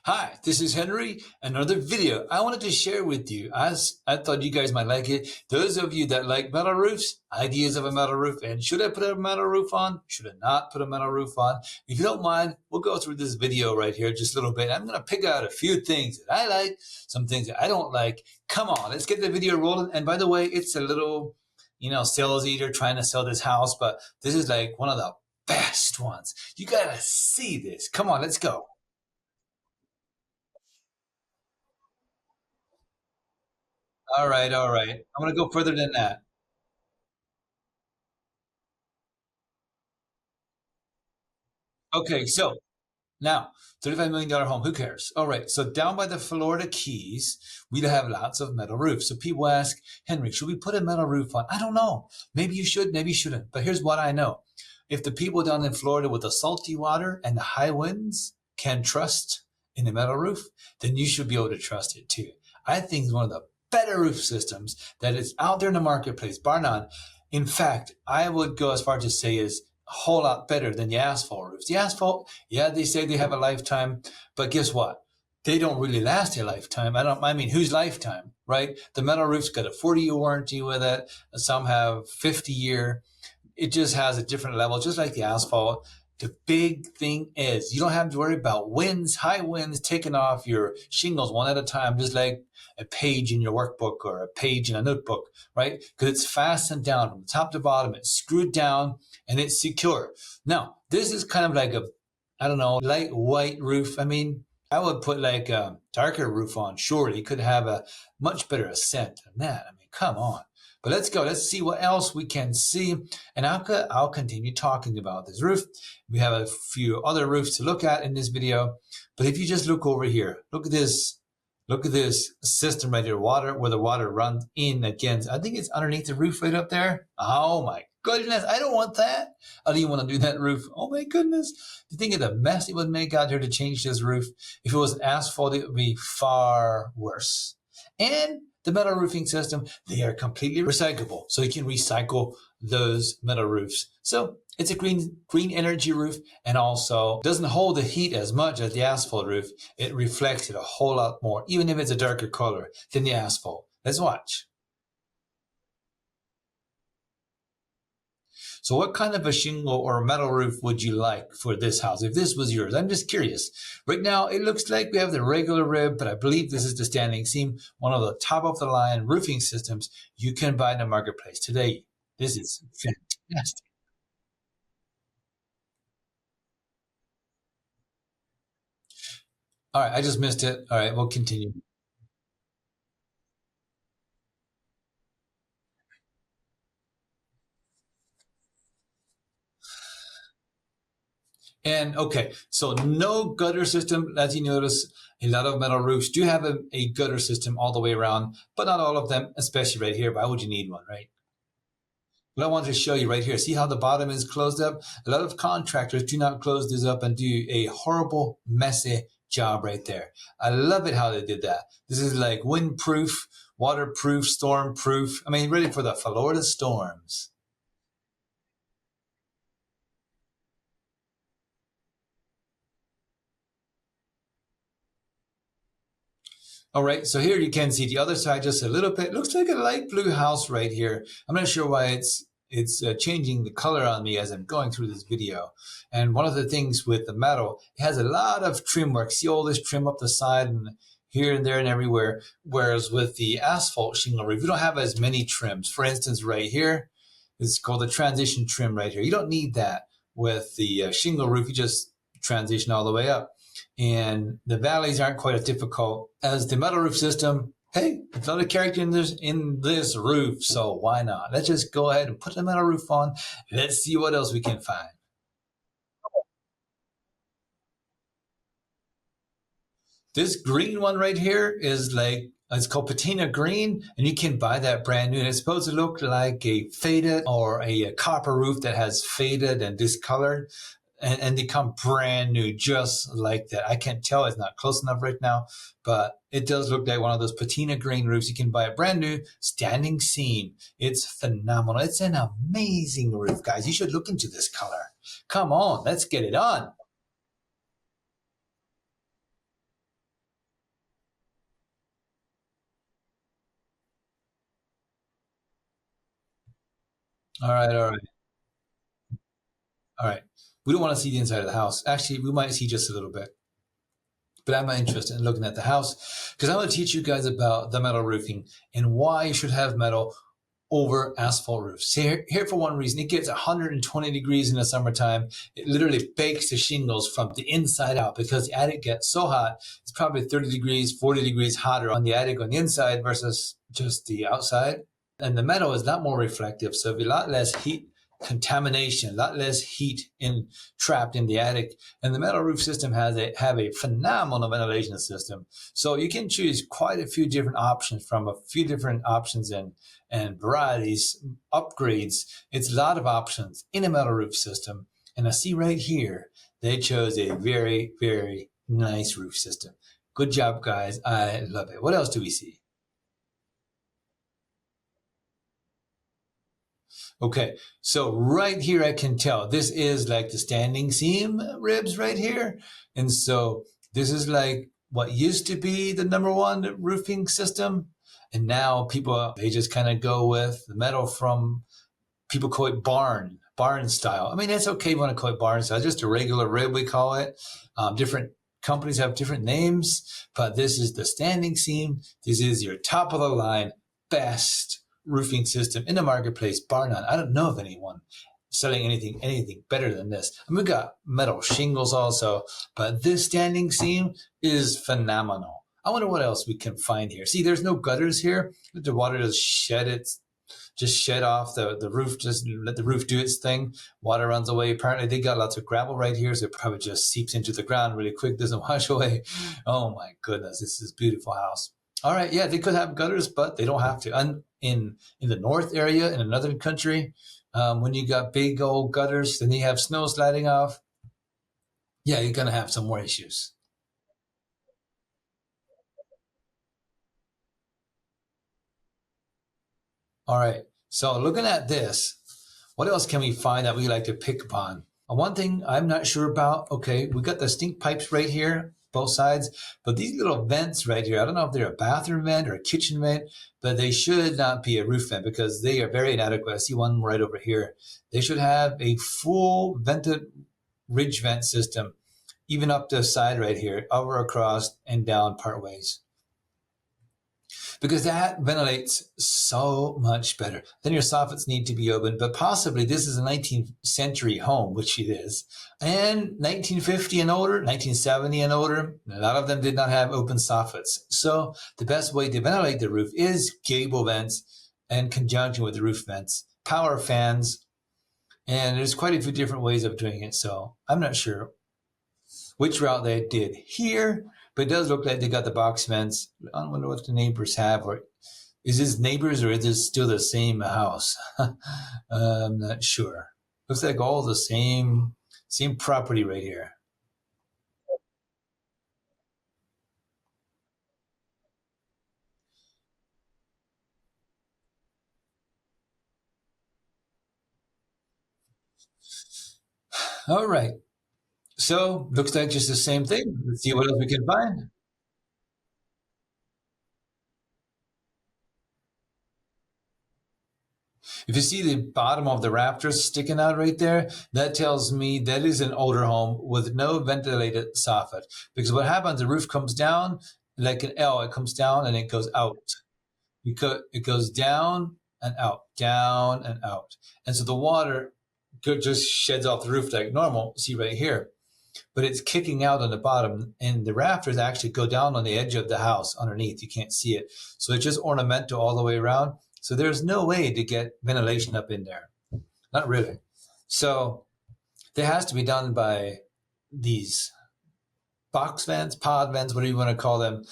Hi, this is Henry. Another video I wanted to share with you as I thought you guys might like it. Those of you that like metal roofs, ideas of a metal roof, and should I put a metal roof on? Should I not put a metal roof on? If you don't mind, we'll go through this video right here just a little bit. I'm going to pick out a few things that I like, some things that I don't like. Come on, let's get the video rolling. And by the way, it's a little, sales eater trying to sell this house, but this is like one of the best ones. You got to see this. Come on, let's go. All right, all right. I'm going to go further than that. Okay, so now $35 million home, who cares? All right, so down by the Florida Keys, we have lots of metal roofs. So people ask, Henry, should we put a metal roof on? I don't know. Maybe you should, maybe you shouldn't. But here's what I know. If the people down in Florida with the salty water and the high winds can trust in a metal roof, then you should be able to trust it too. I think it's one of the better roof systems that is out there in the marketplace, bar none. In fact, I would go as far to say is a whole lot better than the asphalt roofs. The asphalt, yeah, they say they have a lifetime, but guess what? They don't really last a lifetime. I mean, whose lifetime, right? The metal roof's got a 40-year warranty with it. Some have 50-year. It just has a different level, just like the asphalt. The big thing is you don't have to worry about winds, high winds taking off your shingles one at a time, just like a page in your workbook or a page in a notebook, right? Because it's fastened down from top to bottom. It's screwed down and it's secure. Now, this is kind of like a, I don't know, light white roof. I mean, I would put like a darker roof on. Surely it could have a much better ascent than that. I mean, come on. But let's go. Let's see what else we can see. And I'll continue talking about this roof. We have a few other roofs to look at in this video. But if you just look over here, look at this. Look at this system right here, water, where the water runs in against. I think it's underneath the roof right up there. Oh my goodness, I don't want that. I don't even want to do that roof. Oh my goodness. Do you think of the mess it would make out here to change this roof? If it was asphalt, it would be far worse. And the metal roofing system, they are completely recyclable. So you can recycle those metal roofs. So it's a green energy roof and also doesn't hold the heat as much as the asphalt roof. It reflects it a whole lot more, even if it's a darker color than the asphalt. Let's watch. So what kind of a shingle or metal roof would you like for this house if this was yours? I'm just curious. Right now, it looks like we have the regular rib, but I believe this is the standing seam, one of the top of the line roofing systems you can buy in the marketplace today. This is fantastic. All right, I just missed it. All right, we'll continue. And okay, so no gutter system. As you notice, a lot of metal roofs do have a gutter system all the way around, but not all of them, especially right here. Why would you need one, right? What I wanted to show you right here, see how the bottom is closed up? A lot of contractors do not close this up and do a horrible, messy job right there. I love it how they did that. This is like windproof, waterproof, stormproof. I mean, ready for the Florida storms. All right, so here you can see the other side just a little bit. Looks like a light blue house right here. I'm not sure why it's changing the color on me as I'm going through this video. And one of the things with the metal, it has a lot of trim work. See all this trim up the side and here and there and everywhere. Whereas with the asphalt shingle roof, you don't have as many trims. For instance, right here, it's called the transition trim right here. You don't need that with the shingle roof. You just transition all the way up. And the valleys aren't quite as difficult as the metal roof system. Hey, it's not a character in this roof, so why not? Let's just go ahead and put the metal roof on. Let's see what else we can find. This green one right here is like, it's called patina green, and you can buy that brand new. And it's supposed to look like a faded or a copper roof that has faded and discolored. And they come brand new, just like that. I can't tell; it's not close enough right now, but it does look like one of those patina green roofs. You can buy a brand new standing seam. It's phenomenal. It's an amazing roof, guys. You should look into this color. Come on, let's get it on. All right, all right, all right. We don't want to see the inside of the house. Actually, we might see just a little bit, but I'm not interested in looking at the house because I'm going to teach you guys about the metal roofing and why you should have metal over asphalt roofs. Here for one reason, it gets 120 degrees in the summertime. It literally bakes the shingles from the inside out because the attic gets so hot. It's probably 30 degrees, 40 degrees hotter on the attic on the inside versus just the outside. And the metal is a lot more reflective, so there'll be a lot less heat contamination, a lot less heat trapped in the attic. And the metal roof system have a phenomenal ventilation system. So you can choose quite a few different options from a few different options and varieties, upgrades. It's a lot of options in a metal roof system. And I see right here, they chose a very, very nice roof system. Good job, guys. I love it. What else do we see? Okay, so right here I can tell this is like the standing seam ribs right here. And so this is like what used to be the number one roofing system. And now people, they just kind of go with the metal from, people call it barn style. I mean, it's okay if you want to call it barn style, just a regular rib, we call it. Different companies have different names, but this is the standing seam. This is your top of the line, best roofing system in the marketplace, bar none. I don't know of anyone selling anything better than this. And we've got metal shingles also, but this standing seam is phenomenal. I wonder what else we can find here. See, there's no gutters here. The water just shed off the roof, just let the roof do its thing. Water runs away. Apparently they got lots of gravel right here, so it probably just seeps into the ground really quick, doesn't wash away. Oh my goodness, this is a beautiful house. All right, yeah, they could have gutters, but they don't have to. And in the north area, in another country, when you got big old gutters, then you have snow sliding off. Yeah, you're gonna have some more issues. All right. So looking at this, what else can we find that we like to pick upon? One thing I'm not sure about, okay, we got the stink pipes right here, both sides, but these little vents right here, I don't know if they're a bathroom vent or a kitchen vent, but they should not be a roof vent because they are very inadequate. I see one right over here. They should have a full vented ridge vent system, even up the side right here, over, across, and down part ways because that ventilates so much better. Then your soffits need to be open, but possibly this is a 19th century home, which it is, and 1950 and older, 1970 and older, a lot of them did not have open soffits. So the best way to ventilate the roof is gable vents in conjunction with the roof vents, power fans, and there's quite a few different ways of doing it. So I'm not sure which route they did here, but it does look like they got the box vents. I wonder what the neighbors have, or is this neighbors or is this still the same house? I'm not sure. Looks like all the same property right here. All right. So looks like just the same thing. Let's see what else we can find. If you see the bottom of the rafters sticking out right there, that tells me that is an older home with no ventilated soffit. Because what happens, the roof comes down like an L. It comes down and it goes out. It goes down and out. And so the water just sheds off the roof like normal. See right here. But it's kicking out on the bottom, and the rafters actually go down on the edge of the house underneath. You can't see it. So it's just ornamental all the way around. So there's no way to get ventilation up in there. Not really. So that has to be done by these box vents, pod vents, whatever you want to call them.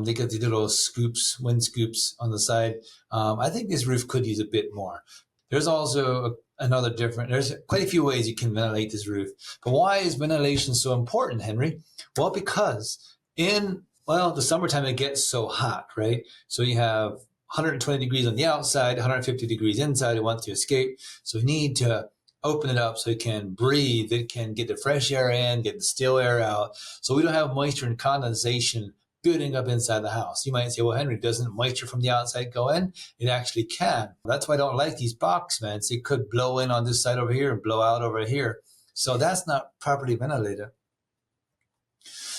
They get these little scoops, wind scoops on the side. I think this roof could use a bit more. There's also another different, there's quite a few ways you can ventilate this roof. But why is ventilation so important, Henry? Well, because the summertime it gets so hot, right? So you have 120 degrees on the outside, 150 degrees inside. It wants to escape. So you need to open it up so it can breathe. It can get the fresh air in, get the still air out. So we don't have moisture and condensation building up inside the house. You might say, well, Henry, doesn't moisture from the outside go in? It actually can. That's why I don't like these box vents. It could blow in on this side over here and blow out over here. So that's not properly ventilated.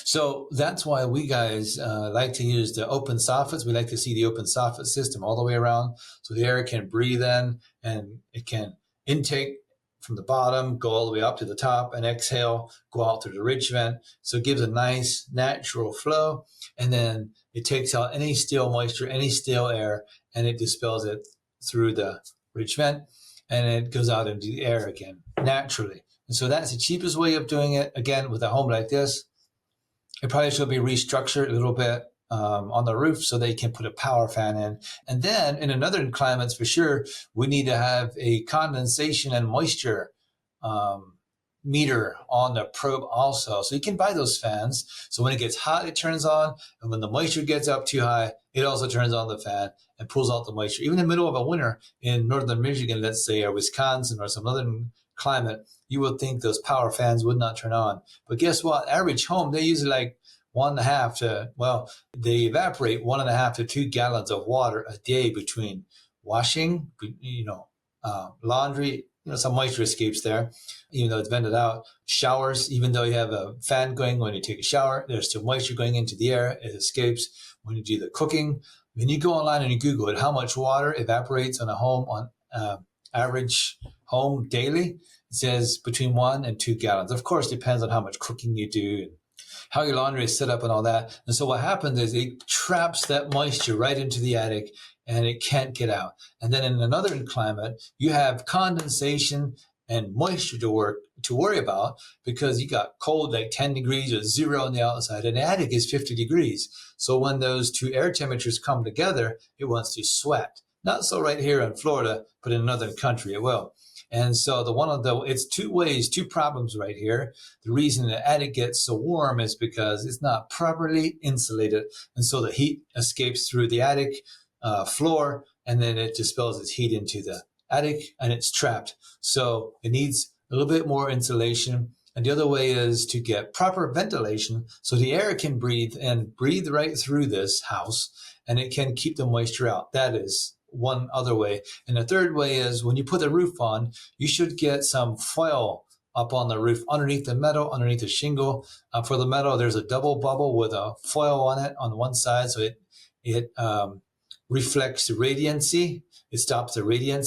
So that's why we guys like to use the open soffits. We like to see the open soffit system all the way around so the air can breathe in and it can intake from the bottom, go all the way up to the top, and exhale, go out through the ridge vent. So it gives a nice natural flow, and then it takes out any stale moisture, any stale air, and it dispels it through the ridge vent, and it goes out into the air again naturally. And so that's the cheapest way of doing it. Again, with a home like this, it probably should be restructured a little bit on the roof so they can put a power fan in. And then in another climates, for sure, we need to have a condensation and moisture meter on the probe also. So you can buy those fans. So when it gets hot, it turns on. And when the moisture gets up too high, it also turns on the fan and pulls out the moisture. Even in the middle of a winter in northern Michigan, let's say, or Wisconsin or some other climate, you would think those power fans would not turn on. But guess what? Average home, they use like they evaporate 1.5 to 2 gallons of water a day between washing, laundry, some moisture escapes there, even though it's vented out. Showers, even though you have a fan going when you take a shower, there's still moisture going into the air. It escapes when you do the cooking. When you go online and you Google it, how much water evaporates on a home, on average home daily, it says between 1 and 2 gallons. Of course, it depends on how much cooking you do and how your laundry is set up and all that. And so what happens is it traps that moisture right into the attic and it can't get out. And then in another climate, you have condensation and moisture to worry about because you got cold like 10 degrees or 0 on the outside, and the attic is 50 degrees. So when those two air temperatures come together, it wants to sweat. Not so right here in Florida, but in another country it will. And so it's two problems right here. The reason the attic gets so warm is because it's not properly insulated. And so the heat escapes through the attic floor, and then it dispels its heat into the attic and it's trapped. So it needs a little bit more insulation. And the other way is to get proper ventilation so the air can breathe right through this house and it can keep the moisture out. That is one other way. And the third way is when you put the roof on, you should get some foil up on the roof underneath the metal, underneath the shingle. For the metal, there's a double bubble with a foil on it on one side, so it reflects the radiancy. It stops the radiant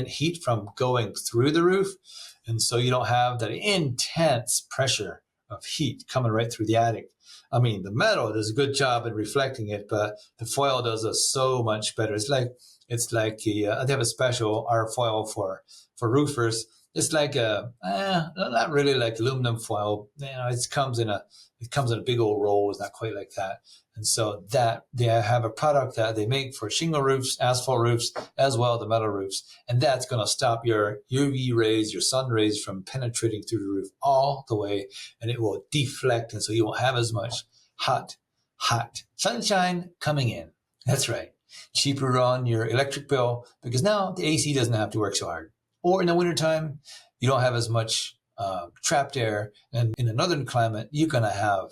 heat from going through the roof, and so you don't have that intense pressure of heat coming right through the attic. I mean, the metal does a good job in reflecting it, but the foil does so much better. It's like they have a special art foil for roofers. It's like not really like aluminum foil. It comes in a big old roll. It's not quite like that. And so that they have a product that they make for shingle roofs, asphalt roofs, as well as the metal roofs. And that's going to stop your UV rays, your sun rays from penetrating through the roof all the way. And it will deflect. And so you won't have as much hot sunshine coming in. That's right. Cheaper on your electric bill because now the AC doesn't have to work so hard. Or in the wintertime, you don't have as much trapped air. And in a northern climate, you're going to have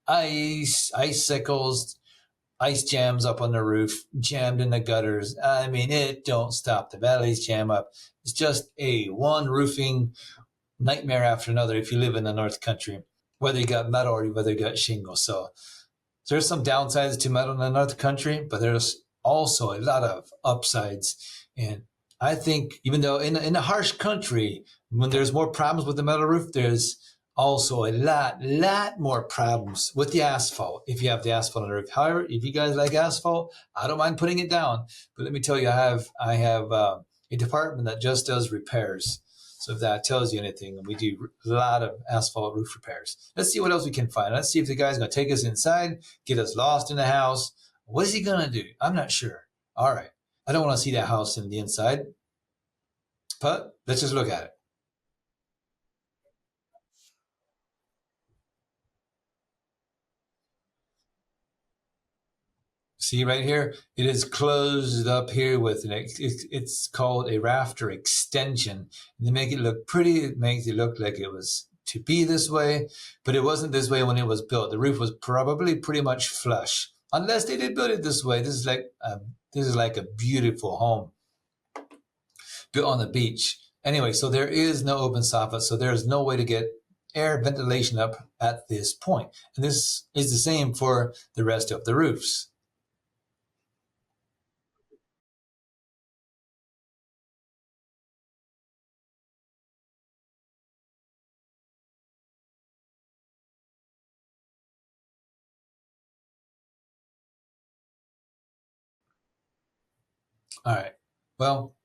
icicles, ice jams up on the roof, jammed in the gutters. I mean, it don't stop. The valleys jam up. It's just a one roofing nightmare after another if you live in the North Country, whether you got metal or whether you got shingle. So there's some downsides to metal in the North Country, but there's also a lot of upsides. And I think even though in a harsh country, when there's more problems with the metal roof, there's also a lot more problems with the asphalt if you have the asphalt on the roof. However, if you guys like asphalt, I don't mind putting it down. But let me tell you, I have a department that just does repairs. So if that tells you anything, we do a lot of asphalt roof repairs. Let's see what else we can find. Let's see if the guy's going to take us inside, get us lost in the house. What is he going to do? I'm not sure. All right. I don't want to see that house in the inside, but let's just look at it. See right here, it is closed up here with it's called a rafter extension. And they make it look pretty. It makes it look like it was to be this way, but it wasn't this way when it was built. The roof was probably pretty much flush, unless they did build it this way. This is like a beautiful home built on the beach. Anyway, so there is no open soffit, so there is no way to get air ventilation up at this point. And this is the same for the rest of the roofs. All right. Well,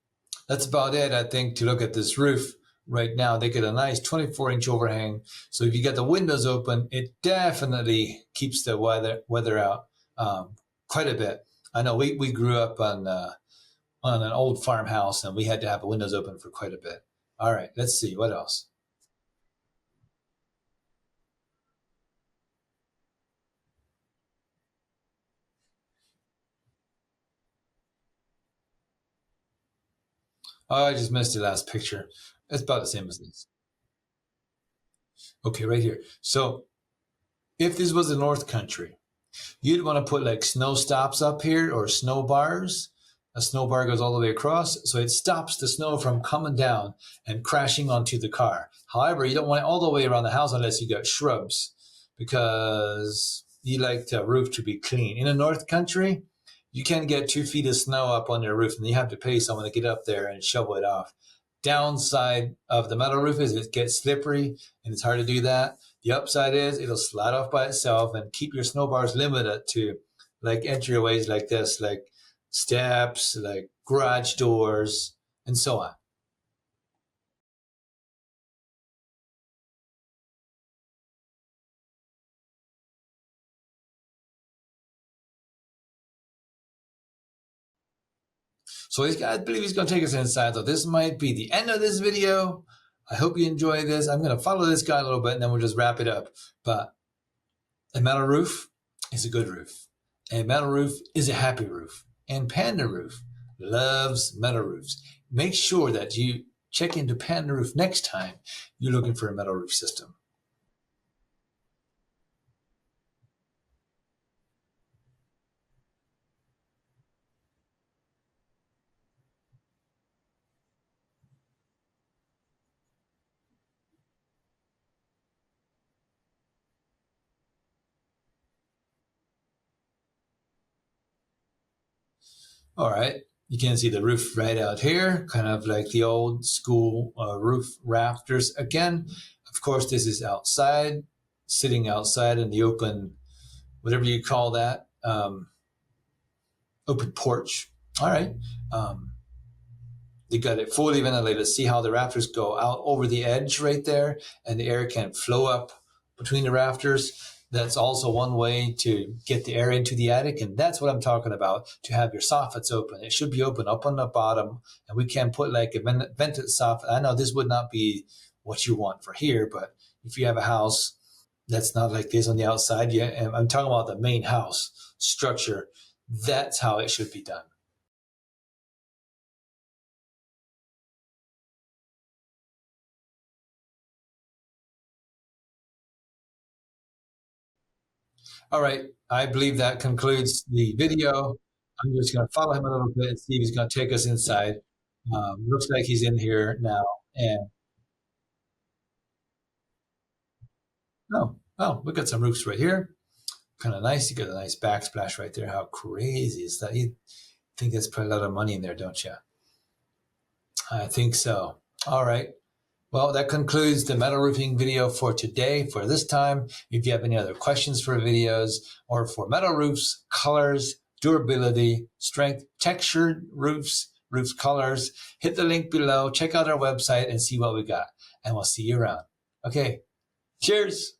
that's about it, I think, to look at this roof right now. They get a nice 24-inch overhang. So if you get the windows open, it definitely keeps the weather out quite a bit. I know we grew up on an old farmhouse and we had to have the windows open for quite a bit. All right, let's see. What else? Oh, I just missed the last picture. It's about the same as this. Okay, right here. So if this was the North Country, you'd want to put like snow stops up here or snow bars. A snow bar goes all the way across, so it stops the snow from coming down and crashing onto the car. However, you don't want it all the way around the house unless you got shrubs, because you like the roof to be clean. In the North Country, you can't get 2 feet of snow up on your roof, and you have to pay someone to get up there and shovel it off. Downside of the metal roof is it gets slippery and it's hard to do that. The upside is it'll slide off by itself and keep your snow bars limited to like entryways like this, like steps, like garage doors, and so on. So I believe he's going to take us inside. So this might be the end of this video. I hope you enjoy this. I'm going to follow this guy a little bit and then we'll just wrap it up. But a metal roof is a good roof. A metal roof is a happy roof. And Panda Roof loves metal roofs. Make sure that you check into Panda Roof next time you're looking for a metal roof system. All right. You can see the roof right out here, kind of like the old school roof rafters. Again, of course, this is outside, sitting outside in the open, whatever you call that, open porch. All right. Um, they got it fully ventilated. See how the rafters go out over the edge right there, and the air can flow up between the rafters. That's also one way to get the air into the attic, and that's what I'm talking about. To have your soffits open, it should be open up on the bottom, and we can put like a vented soffit. I know this would not be what you want for here, but if you have a house that's not like this on the outside, yeah, and I'm talking about the main house structure. That's how it should be done. All right. I believe that concludes the video. I'm just going to follow him a little bit and see if he's going to take us inside. Looks like he's in here now. And oh, we got some roofs right here. Kind of nice. You got a nice backsplash right there. How crazy is that? You think that's probably a lot of money in there, don't you? I think so. All right. Well, that concludes the metal roofing video for today. For this time, if you have any other questions for videos or for metal roofs, colors, durability, strength, textured roofs, roof colors, hit the link below, check out our website and see what we got. And we'll see you around. Okay. Cheers.